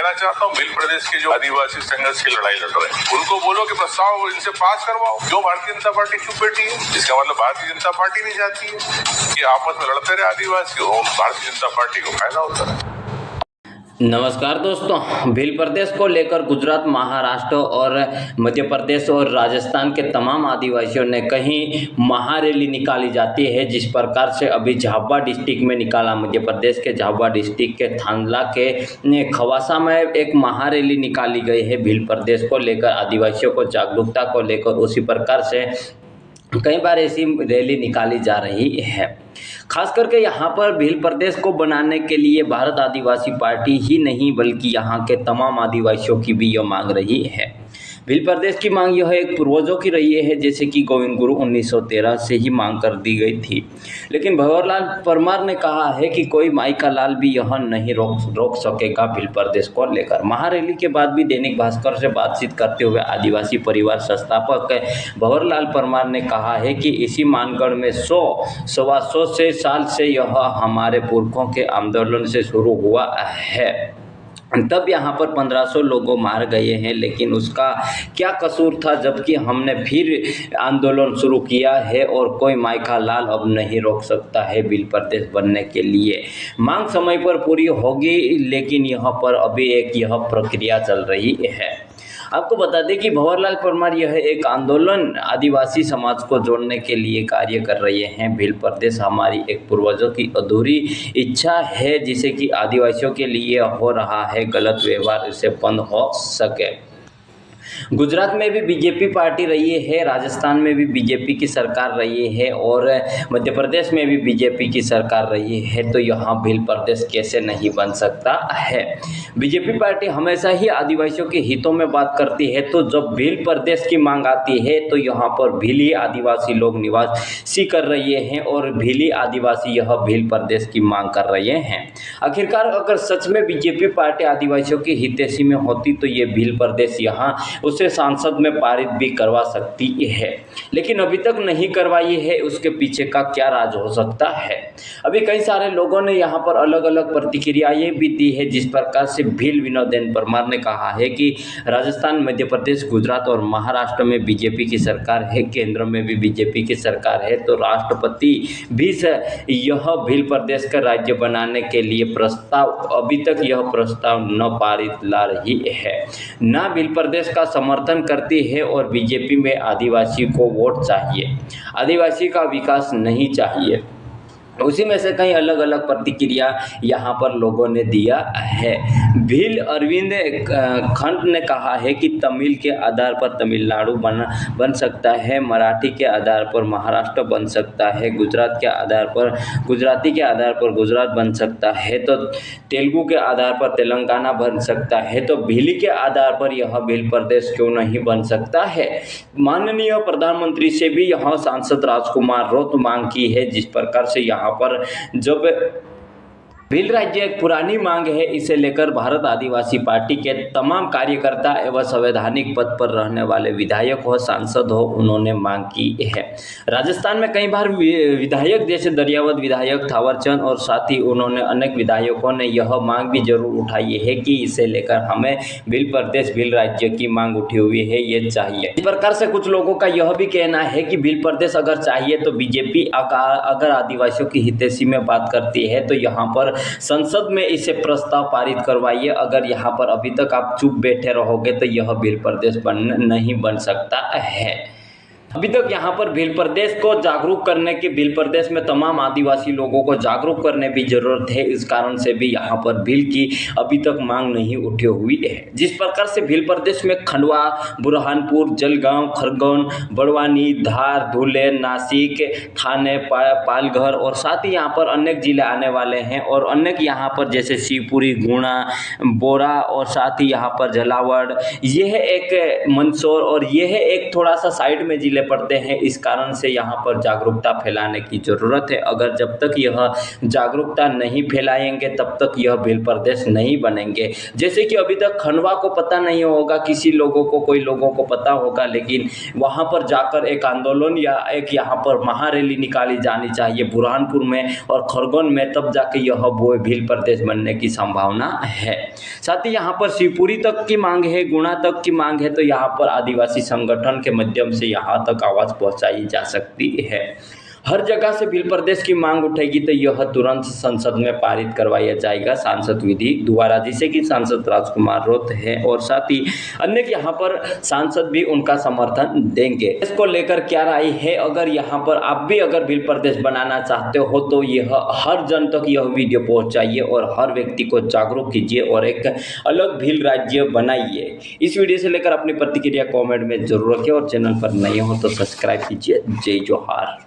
कहना चाहता हूँ, भील प्रदेश के जो आदिवासी संघर्ष की लड़ाई लड़ रहे हैं उनको बोलो कि प्रस्ताव इनसे पास करवाओ। क्यों भारतीय जनता पार्टी चुप बैठी है? इसका मतलब भारतीय जनता पार्टी नहीं चाहती है कि आपस में लड़ते रहे आदिवासी, और भारतीय जनता पार्टी को फायदा होता है। नमस्कार दोस्तों, भील प्रदेश को लेकर गुजरात, महाराष्ट्र और मध्य प्रदेश और राजस्थान के तमाम आदिवासियों ने कहीं महारैली निकाली जाती है। जिस प्रकार से अभी झाबुआ डिस्ट्रिक्ट में निकाला, मध्य प्रदेश के झाबुआ डिस्ट्रिक्ट के थांदला के खवासा में एक महारैली निकाली गई है भील प्रदेश को लेकर, आदिवासियों को जागरूकता को लेकर। उसी प्रकार से कई बार ऐसी रैली निकाली जा रही है। खास करके यहाँ पर भील प्रदेश को बनाने के लिए भारत आदिवासी पार्टी ही नहीं बल्कि यहाँ के तमाम आदिवासियों की भी यह मांग रही है। भील प्रदेश की मांग यह एक पूर्वजों की रही है, जैसे कि गोविंद गुरु 1913 से ही मांग कर दी गई थी। लेकिन भंवरलाल परमार ने कहा है कि कोई माई का लाल भी यह नहीं रोक सकेगा भील प्रदेश को लेकर। महारैली के बाद भी दैनिक भास्कर से बातचीत करते हुए आदिवासी परिवार संस्थापक भंवरलाल परमार ने कहा है कि इसी मानगढ़ में 100-125 साल से यह हमारे पुरखों के आंदोलन से शुरू हुआ है। तब यहाँ पर 1500 लोगों मार गए हैं, लेकिन उसका क्या कसूर था जबकि हमने फिर आंदोलन शुरू किया है और कोई माई का लाल अब नहीं रोक सकता है भील प्रदेश बनने के लिए। मांग समय पर पूरी होगी, लेकिन यहाँ पर अभी यह प्रक्रिया चल रही है। आपको बता दें कि भंवरलाल परमार यह एक आंदोलन आदिवासी समाज को जोड़ने के लिए कार्य कर रहे हैं। भील प्रदेश हमारी एक पूर्वजों की अधूरी इच्छा है, जिसे कि आदिवासियों के लिए हो रहा है गलत व्यवहार, इससे बंद हो सके। गुजरात में भी बीजेपी पार्टी रही है, राजस्थान में भी बीजेपी की सरकार रही है और मध्य प्रदेश में भी बीजेपी की सरकार रही है, तो यहाँ भील प्रदेश कैसे नहीं बन सकता है। बीजेपी पार्टी हमेशा ही आदिवासियों के हितों में बात करती है, तो जब भील प्रदेश की मांग आती है तो यहाँ पर भीली आदिवासी लोग निवासी कर रहे हैं और भीली आदिवासी यह भील प्रदेश की मांग कर रहे हैं। आखिरकार अगर सच में बीजेपी पार्टी आदिवासियों की हितैषी में होती तो ये भील प्रदेश यहाँ उसे सांसद में पारित भी करवा सकती है, लेकिन अभी तक नहीं करवाई है। उसके पीछे का क्या राज हो सकता है? अभी कई सारे लोगों ने यहाँ पर अलग अलग प्रतिक्रियाएं भी दी है। जिस प्रकार से भील विनोदेन परमार ने कहा है कि राजस्थान, मध्य प्रदेश, गुजरात और महाराष्ट्र में बीजेपी की सरकार है, केंद्र में भी बीजेपी की सरकार है, तो राष्ट्रपति भी यह भील प्रदेश का राज्य बनाने के लिए प्रस्ताव, अभी तक यह प्रस्ताव न पारित ला रही है, न भील प्रदेश का समर्थन करती है और बीजेपी में आदिवासी को वोट चाहिए, आदिवासी का विकास नहीं चाहिए। उसी में से कई अलग अलग प्रतिक्रिया यहाँ पर लोगों ने दिया है। भील अरविंद खंड ने कहा है कि तमिल के आधार पर तमिलनाडु बन सकता है, मराठी के आधार पर महाराष्ट्र बन सकता है, गुजरात के आधार पर गुजराती के आधार पर गुजरात बन सकता है, तो तेलुगु के आधार पर तेलंगाना बन सकता है, तो भीली के आधार पर यह भील प्रदेश क्यों नहीं बन सकता है। माननीय प्रधानमंत्री से भी यहाँ सांसद राजकुमार रोत मांग की है। जिस प्रकार से यहाँ पर जब भील राज्य एक पुरानी मांग है, इसे लेकर भारत आदिवासी पार्टी के तमाम कार्यकर्ता एवं संवैधानिक पद पर रहने वाले विधायक हो, सांसद हो, उन्होंने मांग की है। राजस्थान में कई बार विधायक जैसे दरियावत विधायक थावरचंद और साथ ही उन्होंने अनेक विधायकों ने यह मांग भी जरूर उठाई है कि इसे लेकर हमें भील प्रदेश, भील राज्य की मांग उठी हुई है, ये चाहिए। इस प्रकार से कुछ लोगों का यह भी कहना है कि भील प्रदेश अगर चाहिए तो बीजेपी अगर आदिवासियों की हितैषी में बात करती है तो यहाँ पर संसद में इसे प्रस्ताव पारित करवाइए। अगर यहाँ पर अभी तक आप चुप बैठे रहोगे तो यह भील प्रदेश नहीं बन सकता है। अभी तक यहाँ पर भील प्रदेश को जागरूक करने की, भील प्रदेश में तमाम आदिवासी लोगों को जागरूक करने की जरूरत है। इस कारण से भी यहाँ पर भील की अभी तक मांग नहीं उठी हुई है। जिस प्रकार से भील प्रदेश में खंडवा, बुरहानपुर, जलगांव, खरगोन, बड़वानी, धार, धुले, नासिक, थाने, पालघर और साथ ही यहाँ पर अनेक जिले आने वाले हैं और अनेक यहाँ पर जैसे शिवपुरी, गुणा, बोरा और साथ ही यहाँ पर झालावाड़, यह एक मंदसौर और यह एक थोड़ा सा साइड में जिले पड़ते हैं। इस कारण से यहाँ पर जागरूकता फैलाने की ज़रूरत है। अगर जब तक यह जागरूकता नहीं फैलाएंगे तब तक यह भील प्रदेश नहीं बनेंगे। जैसे कि अभी तक खंडवा को पता नहीं होगा, किसी लोगों को, कोई लोगों को पता होगा, लेकिन वहाँ पर जाकर एक आंदोलन या एक यहाँ पर महारैली निकाली जानी चाहिए बुरहानपुर में और खरगोन में, तब जाके यह वो भील प्रदेश बनने की संभावना है। साथ ही यहाँ पर शिवपुरी तक की मांग है, गुना तक की मांग है, तो यहाँ पर आदिवासी संगठन के माध्यम से यहाँ तक आवाज़ पहुँचाई जा सकती है। हर जगह से भील प्रदेश की मांग उठेगी तो यह तुरंत संसद में पारित करवाया जाएगा सांसद विधि द्वारा, जिसे कि सांसद राजकुमार रोत है और साथ ही अन्य यहाँ पर सांसद भी उनका समर्थन देंगे। इसको लेकर क्या राय है? अगर यहाँ पर आप भी अगर भील प्रदेश बनाना चाहते हो तो यह हर जन तक यह वीडियो पहुँचाइए और हर व्यक्ति को जागरूक कीजिए और एक अलग भील राज्य बनाइए। इस वीडियो से लेकर अपनी प्रतिक्रिया कॉमेंट में जरूर रखें और चैनल पर नए हो तो सब्सक्राइब कीजिए। जय जोहार।